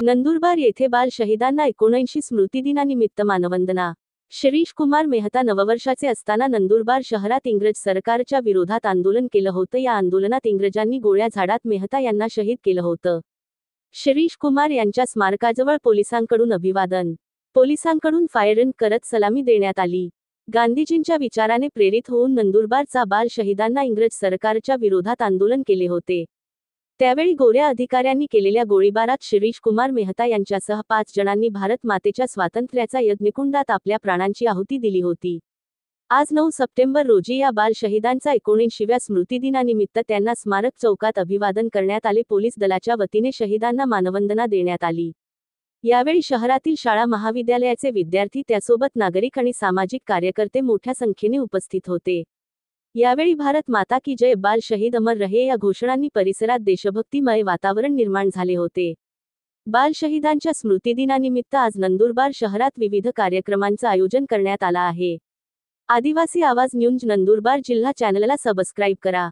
नंदुरबार येथे बाल शहीदांना 79 स्मृतिदिनानिमित्त मानवंदना। शिरीष कुमार मेहता नववर्षाचे असताना नंदुरबार शहरात इंग्रज सरकारच्या विरोधात आंदोलन केलं होतं। या आंदोलनात इंग्रजांनी गोळ्या झाडात मेहता यांना शहीद केलं होतं। शिरीष कुमार यांच्या स्मारकाजवळ पोलिसांकडून अभिवादन, पोलिसांकडून फायरिंग करत सलामी देण्यात आली। गांधीजींच्या विचाराने प्रेरित होऊन नंदुरबारचा बाल शहीदांना इंग्रज सरकारच्या विरोधात आंदोलन केले होते। त्यावेळी गोऱ्या अधिकाऱ्यांनी केलेल्या गोळीबारात शिरीष कुमार मेहता यांच्यासह 5 जणांनी भारत मातेच्या स्वातंत्र्याचा यज्ञकुंडात आपल्या प्राणांची आहुती दिली होती। आज 9 सप्टेंबर रोजी या बाल शहीदांचा 79व्या स्मृतिदिनानिमित्त त्यांना स्मारक चौकात अभिवादन करण्यात आले। पोलीस दलाच्या वतीने शहीदांना मानवंदना देण्यात आली। यावेळी शहरातील शाळा महाविद्यालयाचे विद्यार्थी, त्यासोबत नागरिक आणि सामाजिक कार्यकर्ते मोठ्या संख्येने उपस्थित होते। यावेळी भारत माता की जय, बाल शहीद अमर रहे या घोषणांनी परिसरात देशभक्तिमय वातावरण निर्माण झाले होते। बाल शहीदांच्या स्मृतिदिनानिमित्त आज नंदुरबार शहरात विविध कार्यक्रमांचं आयोजन करण्यात आलं आहे। आदिवासी आवाज न्यूज नंदुरबार जिल्हा चॅनलला सबस्क्राईब करा।